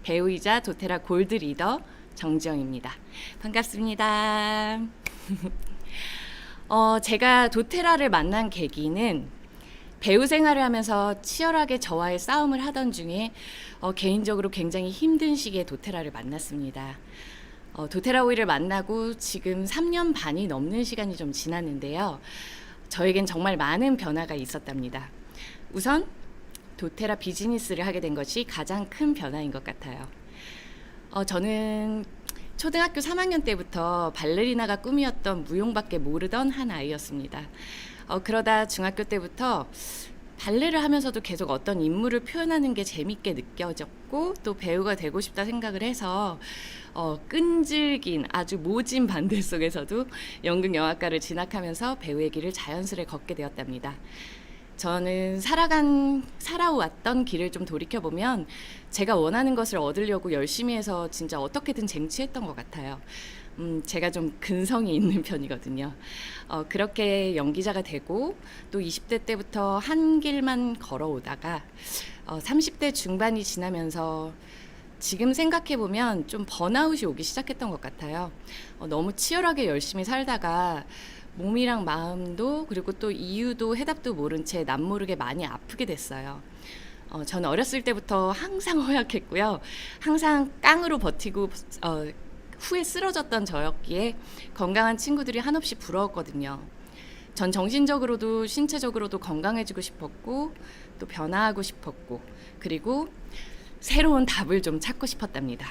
배우이자 도테라 골드 리더 정지영입니다. 반갑습니다. 제가 도테라를 만난 계기는 배우 생활을 하면서 치열하게 저와의 싸움을 하던 중에 개인적으로 굉장히 힘든 시기에 도테라를 만났습니다. 도테라 오일을 만나고 지금 3년 반이 넘는 시간이 좀 지났는데요. 저에겐 정말 많은 변화가 있었답니다. 우선 도테라 비즈니스를 하게 된 것이 가장 큰 변화인 것 같아요. 저는 초등학교 3학년 때부터 발레리나가 꿈이었던 무용밖에 모르던 한 아이였습니다. 그러다 중학교 때부터 발레를 하면서도 계속 어떤 인물을 표현하는 게 재밌게 느껴졌고 또 배우가 되고 싶다 생각을 해서 끈질긴 아주 모진 반대 속에서도 연극영화과를 진학하면서 배우의 길을 자연스레 걷게 되었답니다. 저는 살아왔던 길을 좀 돌이켜보면 제가 원하는 것을 얻으려고 열심히 해서 진짜 어떻게든 쟁취했던 것 같아요. 제가 좀 근성이 있는 편이거든요. 그렇게 연기자가 되고 또 20대 때부터 한 길만 걸어오다가 30대 중반이 지나면서 지금 생각해보면 좀 번아웃이 오기 시작했던 것 같아요. 너무 치열하게 열심히 살다가 몸이랑 마음도 그리고 또 이유도 해답도 모른 채 남모르게 많이 아프게 됐어요. 저는 어렸을 때부터 항상 허약했고요. 항상 깡으로 버티고 후에 쓰러졌던 저였기에 건강한 친구들이 한없이 부러웠거든요. 전 정신적으로도 신체적으로도 건강해지고 싶었고 또 변화하고 싶었고 그리고 새로운 답을 좀 찾고 싶었답니다.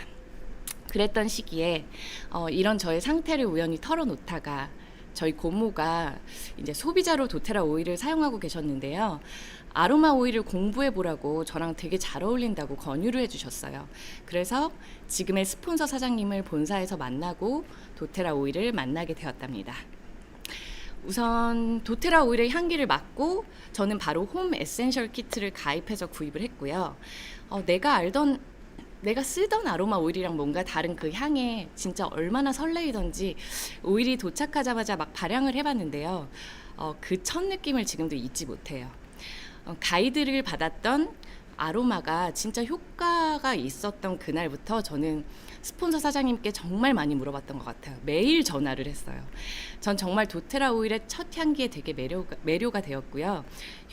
그랬던 시기에 이런 저의 상태를 우연히 털어놓다가 저희 고모가 이제 소비자로 도테라 오일을 사용하고 계셨는데요. 아로마 오일을 공부해 보라고 저랑 되게 잘 어울린다고 권유를 해주셨어요. 그래서 지금의 스폰서 사장님을 본사에서 만나고 도테라 오일을 만나게 되었답니다. 우선 도테라 오일의 향기를 맡고 저는 바로 홈 에센셜 키트를 가입해서 구입을 했고요. 내가 쓰던 아로마 오일이랑 뭔가 다른 그 향에 진짜 얼마나 설레이던지 오일이 도착하자마자 막 발향을 해봤는데요. 그 첫 느낌을 지금도 잊지 못해요. 가이드를 받았던 아로마가 진짜 효과가 있었던 그날부터 저는 스폰서 사장님께 정말 많이 물어봤던 것 같아요. 매일 전화를 했어요. 전 정말 도테라 오일의 첫 향기에 되게 매료가 되었고요.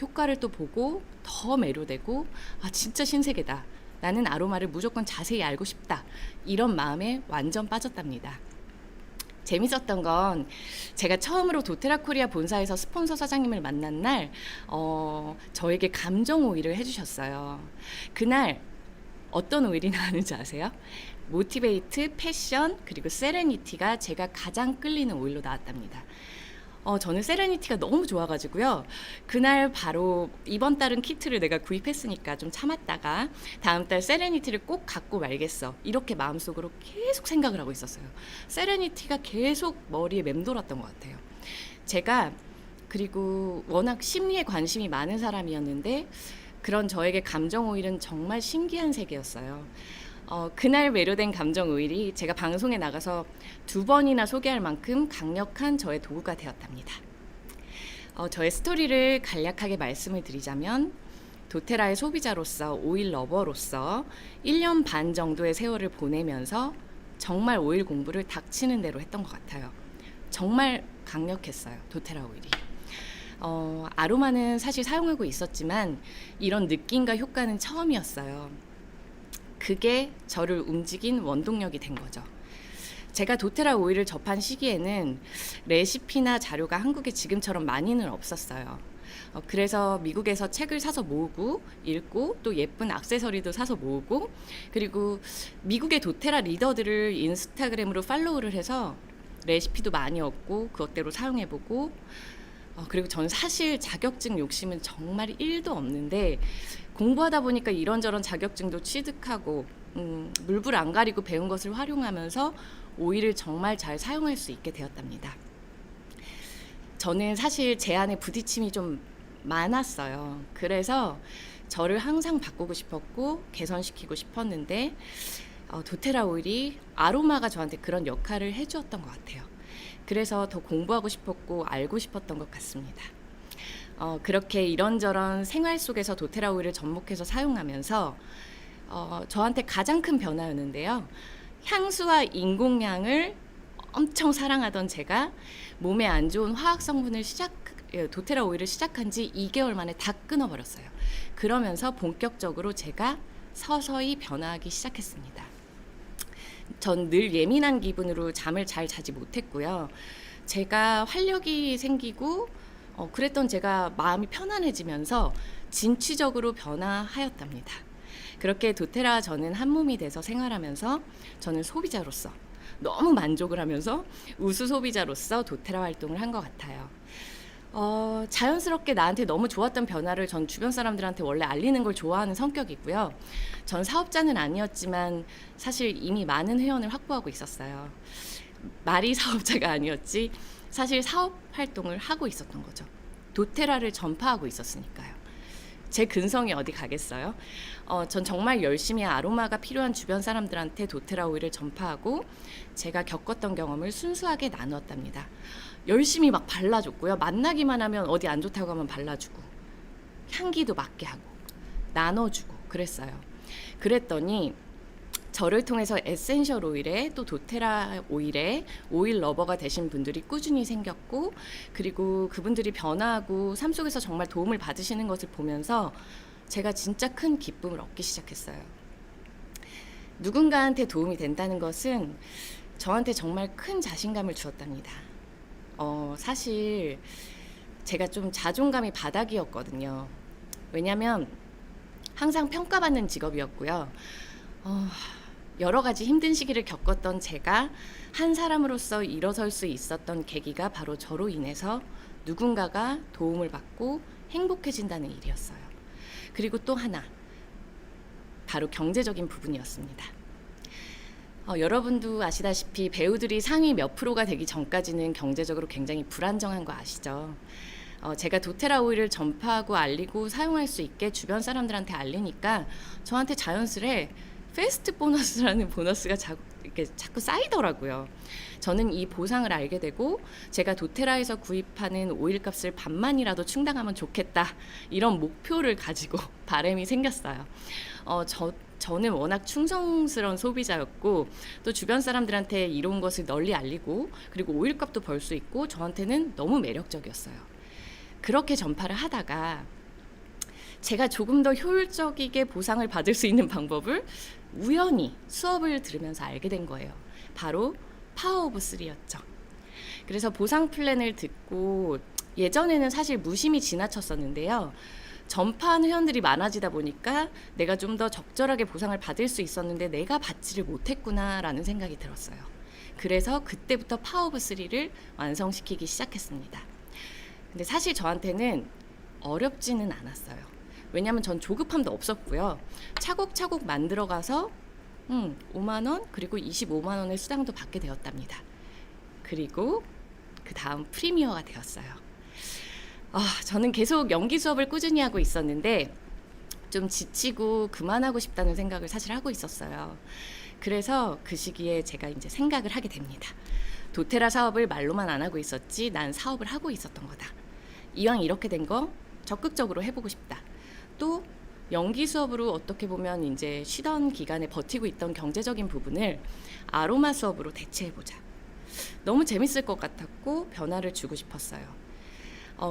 효과를 또 보고 더 매료되고 진짜 신세계다. 나는 아로마를 무조건 자세히 알고 싶다. 이런 마음에 완전 빠졌답니다. 재밌었던 건 제가 처음으로 도테라 코리아 본사에서 스폰서 사장님을 만난 날 저에게 감정 오일을 해주셨어요. 그날 어떤 오일이 나왔는지 아세요? 모티베이트, 패션, 그리고 세레니티가 제가 가장 끌리는 오일로 나왔답니다. 저는 세레니티가 너무 좋아가지고요. 그날 바로 이번 달은 키트를 내가 구입했으니까 좀 참았다가 다음 달 세레니티를 꼭 갖고 말겠어. 이렇게 마음속으로 계속 생각을 하고 있었어요. 세레니티가 계속 머리에 맴돌았던 것 같아요. 제가 그리고 워낙 심리에 관심이 많은 사람이었는데 그런 저에게 감정 오일은 정말 신기한 세계였어요. 그날 매료된 감정 오일이 제가 방송에 나가서 2번이나 소개할 만큼 강력한 저의 도구가 되었답니다. 저의 스토리를 간략하게 말씀을 드리자면 도테라의 소비자로서 오일 러버로서 1년 반 정도의 세월을 보내면서 정말 오일 공부를 닥치는 대로 했던 것 같아요. 정말 강력했어요. 도테라 오일이. 아로마는 사실 사용하고 있었지만 이런 느낌과 효과는 처음이었어요. 그게 저를 움직인 원동력이 된 거죠. 제가 도테라 오일을 접한 시기에는 레시피나 자료가 한국에 지금처럼 많이는 없었어요. 그래서 미국에서 책을 사서 모으고 읽고 또 예쁜 액세서리도 사서 모으고 그리고 미국의 도테라 리더들을 인스타그램으로 팔로우를 해서 레시피도 많이 얻고 그것대로 사용해보고 그리고 전 사실 자격증 욕심은 정말 1도 없는데 공부하다 보니까 이런저런 자격증도 취득하고 물불 안 가리고 배운 것을 활용하면서 오일을 정말 잘 사용할 수 있게 되었답니다. 저는 사실 제 안에 부딪힘이 좀 많았어요. 그래서 저를 항상 바꾸고 싶었고 개선시키고 싶었는데 도테라 오일이 아로마가 저한테 그런 역할을 해주었던 것 같아요. 그래서 더 공부하고 싶었고 알고 싶었던 것 같습니다. 그렇게 이런저런 생활 속에서 도테라 오일을 접목해서 사용하면서 저한테 가장 큰 변화였는데요. 향수와 인공향을 엄청 사랑하던 제가 몸에 안 좋은 화학 성분을 도테라 오일을 시작한 지 2개월 만에 다 끊어버렸어요. 그러면서 본격적으로 제가 서서히 변화하기 시작했습니다. 전 늘 예민한 기분으로 잠을 잘 자지 못했고요. 제가 활력이 생기고 그랬던 제가 마음이 편안해지면서 진취적으로 변화하였답니다. 그렇게 도테라와 저는 한 몸이 돼서 생활하면서 저는 소비자로서 너무 만족을 하면서 우수 소비자로서 도테라 활동을 한 것 같아요. 자연스럽게 나한테 너무 좋았던 변화를 전 주변 사람들한테 원래 알리는 걸 좋아하는 성격이고요. 전 사업자는 아니었지만 사실 이미 많은 회원을 확보하고 있었어요. 말이 사업자가 아니었지 사실 사업 활동을 하고 있었던 거죠. 도테라를 전파하고 있었으니까요. 제 근성이 어디 가겠어요? 전 정말 열심히 아로마가 필요한 주변 사람들한테 도테라 오일을 전파하고 제가 겪었던 경험을 순수하게 나누었답니다. 열심히 막 발라줬고요. 만나기만 하면 어디 안 좋다고 하면 발라주고 향기도 맡게 하고 나눠주고 그랬어요. 그랬더니 저를 통해서 에센셜 오일에 또 도테라 오일에 오일 러버가 되신 분들이 꾸준히 생겼고, 그리고 그분들이 변화하고 삶 속에서 정말 도움을 받으시는 것을 보면서 제가 진짜 큰 기쁨을 얻기 시작했어요. 누군가한테 도움이 된다는 것은 저한테 정말 큰 자신감을 주었답니다. 사실 제가 좀 자존감이 바닥이었거든요. 왜냐면 항상 평가받는 직업이었고요. 여러 가지 힘든 시기를 겪었던 제가 한 사람으로서 일어설 수 있었던 계기가 바로 저로 인해서 누군가가 도움을 받고 행복해진다는 일이었어요. 그리고 또 하나, 바로 경제적인 부분이었습니다. 여러분도 아시다시피 배우들이 상위 몇 프로가 되기 전까지는 경제적으로 굉장히 불안정한 거 아시죠? 제가 도테라 오일을 전파하고 알리고 사용할 수 있게 주변 사람들한테 알리니까 저한테 자연스레 페스트 보너스라는 보너스가 자꾸 쌓이더라고요. 저는 이 보상을 알게 되고 제가 도테라에서 구입하는 오일 값을 반만이라도 충당하면 좋겠다, 이런 목표를 가지고 바람이 생겼어요. 저는 워낙 충성스러운 소비자였고 또 주변 사람들한테 이로운 것을 널리 알리고 그리고 오일 값도 벌 수 있고 저한테는 너무 매력적이었어요. 그렇게 전파를 하다가 제가 조금 더 효율적이게 보상을 받을 수 있는 방법을 우연히 수업을 들으면서 알게 된 거예요. 바로 파워 오브 3였죠. 그래서 보상 플랜을 듣고 예전에는 사실 무심히 지나쳤었는데요. 전파한 회원들이 많아지다 보니까 내가 좀 더 적절하게 보상을 받을 수 있었는데 내가 받지를 못했구나라는 생각이 들었어요. 그래서 그때부터 파워 오브 3를 완성시키기 시작했습니다. 근데 사실 저한테는 어렵지는 않았어요. 왜냐하면 전 조급함도 없었고요. 차곡차곡 만들어가서 5만 원 그리고 25만 원의 수당도 받게 되었답니다. 그리고 그 다음 프리미어가 되었어요. 저는 계속 연기 수업을 꾸준히 하고 있었는데 좀 지치고 그만하고 싶다는 생각을 사실 하고 있었어요. 그래서 그 시기에 제가 이제 생각을 하게 됩니다. 도테라 사업을 말로만 안 하고 있었지 난 사업을 하고 있었던 거다. 이왕 이렇게 된 거 적극적으로 해보고 싶다. 또 연기 수업으로 어떻게 보면 이제 쉬던 기간에 버티고 있던 경제적인 부분을 아로마 수업으로 대체해보자. 너무 재밌을 것 같았고 변화를 주고 싶었어요.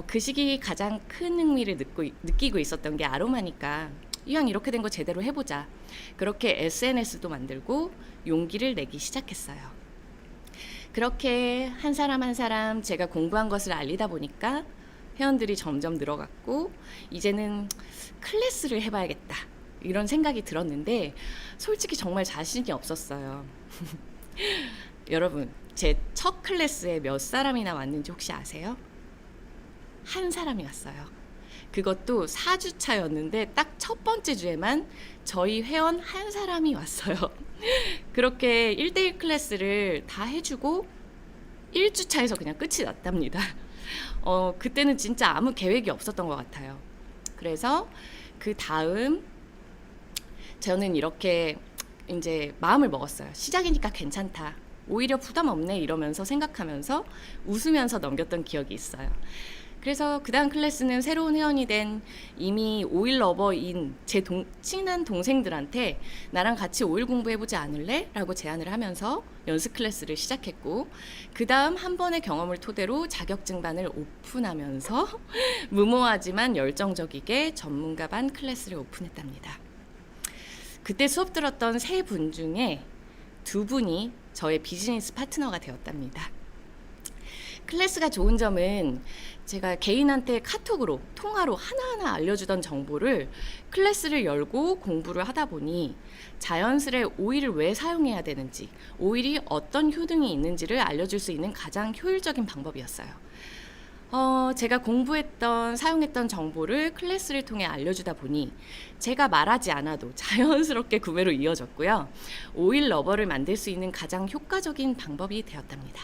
그 시기 가장 큰 흥미를 느끼고 있었던 게 아로마니까 이왕 이렇게 된 거 제대로 해보자. 그렇게 SNS도 만들고 용기를 내기 시작했어요. 그렇게 한 사람 한 사람 제가 공부한 것을 알리다 보니까 회원들이 점점 늘어갔고 이제는 클래스를 해봐야겠다, 이런 생각이 들었는데 솔직히 정말 자신이 없었어요. 여러분, 제 첫 클래스에 몇 사람이나 왔는지 혹시 아세요? 한 사람이 왔어요. 그것도 4주차였는데 딱 첫 번째 주에만 저희 회원 한 사람이 왔어요. 그렇게 1대1 클래스를 다 해주고 1주차에서 그냥 끝이 났답니다. 그때는 진짜 아무 계획이 없었던 것 같아요. 그래서 그 다음 저는 이렇게 이제 마음을 먹었어요. 시작이니까 괜찮다, 오히려 부담 없네, 이러면서 생각하면서 웃으면서 넘겼던 기억이 있어요. 그래서 그 다음 클래스는 새로운 회원이 된 이미 오일 러버인 제 친한 동생들한테 나랑 같이 오일 공부해보지 않을래? 라고 제안을 하면서 연습 클래스를 시작했고, 그 다음 한 번의 경험을 토대로 자격증반을 오픈하면서 무모하지만 열정적이게 전문가반 클래스를 오픈했답니다. 그때 수업 들었던 3분 중에 2분이 저의 비즈니스 파트너가 되었답니다. 클래스가 좋은 점은 제가 개인한테 카톡으로 통화로 하나하나 알려주던 정보를 클래스를 열고 공부를 하다 보니 자연스레 오일을 왜 사용해야 되는지, 오일이 어떤 효능이 있는지를 알려줄 수 있는 가장 효율적인 방법이었어요. 제가 사용했던 정보를 클래스를 통해 알려주다 보니 제가 말하지 않아도 자연스럽게 구매로 이어졌고요. 오일 러버를 만들 수 있는 가장 효과적인 방법이 되었답니다.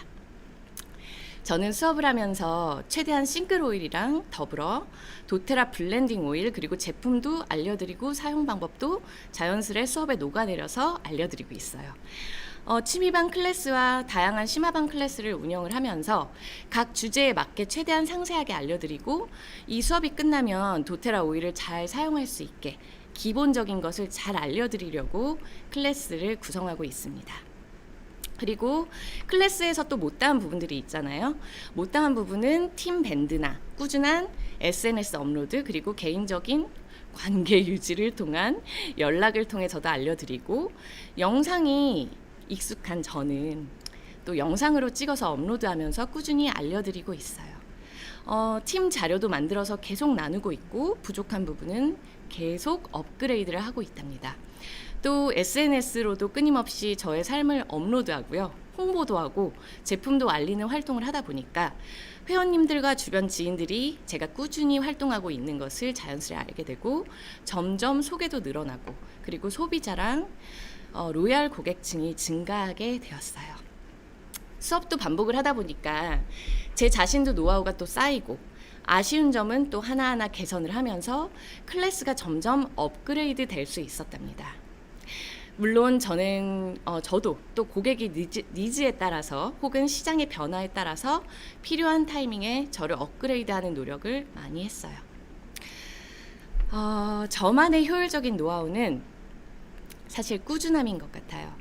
저는 수업을 하면서 최대한 싱글 오일이랑 더불어 도테라 블렌딩 오일, 그리고 제품도 알려드리고 사용 방법도 자연스레 수업에 녹아내려서 알려드리고 있어요. 취미반 클래스와 다양한 심화반 클래스를 운영을 하면서 각 주제에 맞게 최대한 상세하게 알려드리고, 이 수업이 끝나면 도테라 오일을 잘 사용할 수 있게 기본적인 것을 잘 알려드리려고 클래스를 구성하고 있습니다. 그리고 클래스에서 또 못다한 부분들이 있잖아요. 못다한 부분은 팀 밴드나 꾸준한 SNS 업로드, 그리고 개인적인 관계 유지를 통한 연락을 통해 저도 알려드리고, 영상이 익숙한 저는 또 영상으로 찍어서 업로드하면서 꾸준히 알려드리고 있어요. 팀 자료도 만들어서 계속 나누고 있고, 부족한 부분은 계속 업그레이드를 하고 있답니다. 또 SNS로도 끊임없이 저의 삶을 업로드하고요, 홍보도 하고 제품도 알리는 활동을 하다 보니까 회원님들과 주변 지인들이 제가 꾸준히 활동하고 있는 것을 자연스레 알게 되고, 점점 소개도 늘어나고, 그리고 소비자랑 로얄 고객층이 증가하게 되었어요. 수업도 반복을 하다 보니까 제 자신도 노하우가 또 쌓이고, 아쉬운 점은 또 하나하나 개선을 하면서 클래스가 점점 업그레이드 될 수 있었답니다. 물론 저도 또 고객의 니즈에 따라서 혹은 시장의 변화에 따라서 필요한 타이밍에 저를 업그레이드하는 노력을 많이 했어요. 저만의 효율적인 노하우는 사실 꾸준함인 것 같아요.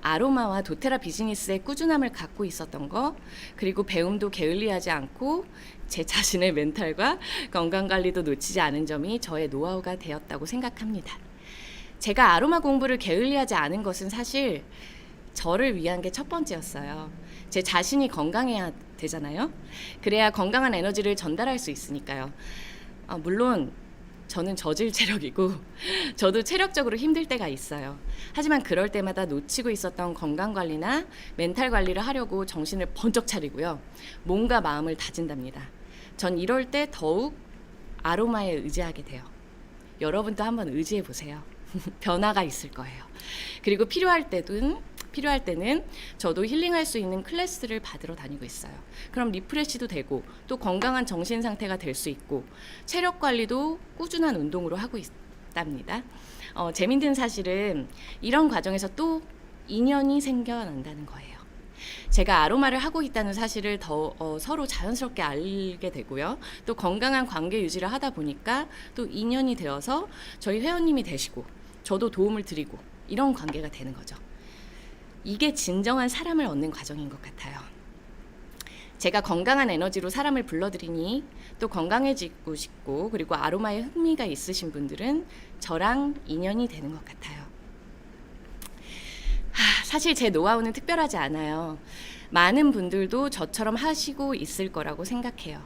아로마와 도테라 비즈니스의 꾸준함을 갖고 있었던 거, 그리고 배움도 게을리하지 않고 제 자신의 멘탈과 건강관리도 놓치지 않은 점이 저의 노하우가 되었다고 생각합니다. 제가 아로마 공부를 게을리하지 않은 것은 사실 저를 위한 게 첫 번째였어요. 제 자신이 건강해야 되잖아요. 그래야 건강한 에너지를 전달할 수 있으니까요. 물론 저는 저질 체력이고 저도 체력적으로 힘들 때가 있어요. 하지만 그럴 때마다 놓치고 있었던 건강관리나 멘탈 관리를 하려고 정신을 번쩍 차리고요, 몸과 마음을 다진답니다. 전 이럴 때 더욱 아로마에 의지하게 돼요. 여러분도 한번 의지해 보세요. 변화가 있을 거예요. 그리고 필요할 때는 저도 힐링할 수 있는 클래스를 받으러 다니고 있어요. 그럼 리프레시도 되고, 또 건강한 정신 상태가 될 수 있고, 체력 관리도 꾸준한 운동으로 하고 있답니다. 재밌는 사실은 이런 과정에서 또 인연이 생겨난다는 거예요. 제가 아로마를 하고 있다는 사실을 서로 자연스럽게 알게 되고요, 또 건강한 관계 유지를 하다 보니까 또 인연이 되어서 저희 회원님이 되시고 저도 도움을 드리고, 이런 관계가 되는 거죠. 이게 진정한 사람을 얻는 과정인 것 같아요. 제가 건강한 에너지로 사람을 불러들이니 또 건강해지고 싶고, 그리고 아로마에 흥미가 있으신 분들은 저랑 인연이 되는 것 같아요. 사실 제 노하우는 특별하지 않아요. 많은 분들도 저처럼 하시고 있을 거라고 생각해요.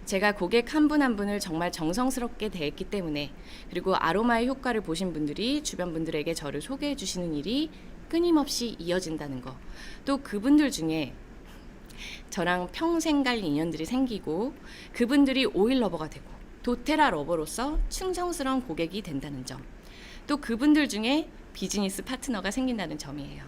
제가 고객 한 분 한 분을 정말 정성스럽게 대했기 때문에, 그리고 아로마의 효과를 보신 분들이 주변 분들에게 저를 소개해 주시는 일이 끊임없이 이어진다는 거, 또 그분들 중에 저랑 평생 갈 인연들이 생기고, 그분들이 오일 러버가 되고 도테라 러버로서 충성스러운 고객이 된다는 점, 또 그분들 중에 비즈니스 파트너가 생긴다는 점이에요.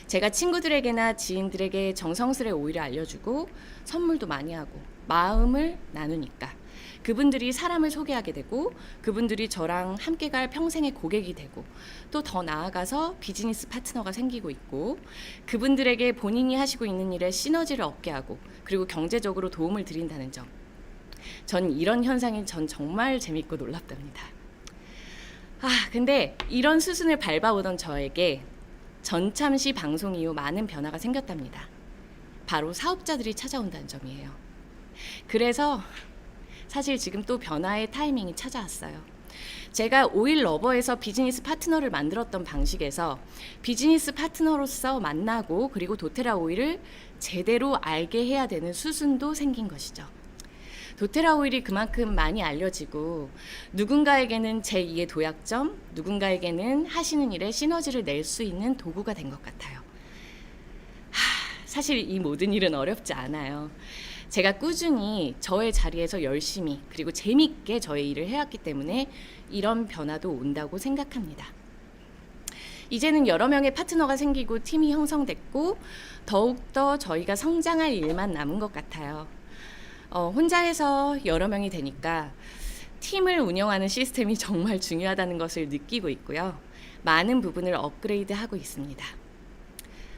제가 친구들에게나 지인들에게 정성스레 오일을 알려주고 선물도 많이 하고 마음을 나누니까 그분들이 사람을 소개하게 되고 그분들이 저랑 함께 갈 평생의 고객이 되고 또 더 나아가서 비즈니스 파트너가 생기고 있고 그분들에게 본인이 하시고 있는 일에 시너지를 얻게 하고 그리고 경제적으로 도움을 드린다는 점. 전 이런 현상이 전 정말 재밌고 놀랍답니다. 근데 이런 수순을 밟아오던 저에게 전참시 방송 이후 많은 변화가 생겼답니다. 바로 사업자들이 찾아온다는 점이에요. 그래서 사실 지금 또 변화의 타이밍이 찾아왔어요. 제가 오일 러버에서 비즈니스 파트너를 만들었던 방식에서 비즈니스 파트너로서 만나고 그리고 도테라 오일을 제대로 알게 해야 되는 수순도 생긴 것이죠. 도테라 오일이 그만큼 많이 알려지고 누군가에게는 제2의 도약점, 누군가에게는 하시는 일에 시너지를 낼 수 있는 도구가 된 것 같아요. 사실 이 모든 일은 어렵지 않아요. 제가 꾸준히 저의 자리에서 열심히 그리고 재밌게 저의 일을 해왔기 때문에 이런 변화도 온다고 생각합니다. 이제는 여러 명의 파트너가 생기고 팀이 형성됐고 더욱더 저희가 성장할 일만 남은 것 같아요. 혼자 해서 여러 명이 되니까 팀을 운영하는 시스템이 정말 중요하다는 것을 느끼고 있고요. 많은 부분을 업그레이드하고 있습니다.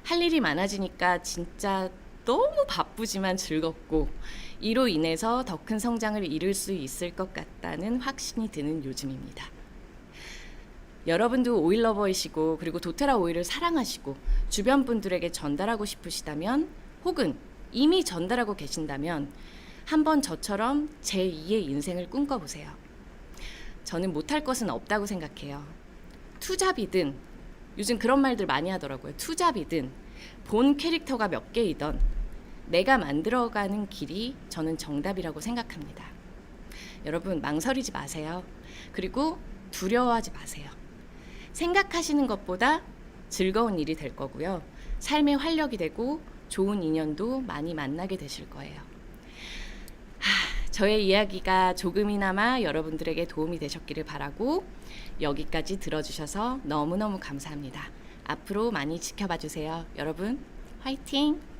할 일이 많아지니까 진짜 너무 바쁘지만 즐겁고 이로 인해서 더 큰 성장을 이룰 수 있을 것 같다는 확신이 드는 요즘입니다. 여러분도 오일 러버이시고 그리고 도테라 오일을 사랑하시고 주변 분들에게 전달하고 싶으시다면 혹은 이미 전달하고 계신다면 한번 저처럼 제2의 인생을 꿈꿔보세요. 저는 못할 것은 없다고 생각해요. 투잡이든 요즘 그런 말들 많이 하더라고요. 투잡이든 본 캐릭터가 몇 개이던 내가 만들어가는 길이 저는 정답이라고 생각합니다. 여러분 망설이지 마세요. 그리고 두려워하지 마세요. 생각하시는 것보다 즐거운 일이 될 거고요. 삶의 활력이 되고 좋은 인연도 많이 만나게 되실 거예요. 저의 이야기가 조금이나마 여러분들에게 도움이 되셨기를 바라고 여기까지 들어주셔서 너무너무 감사합니다. 앞으로 많이 지켜봐 주세요. 여러분 화이팅!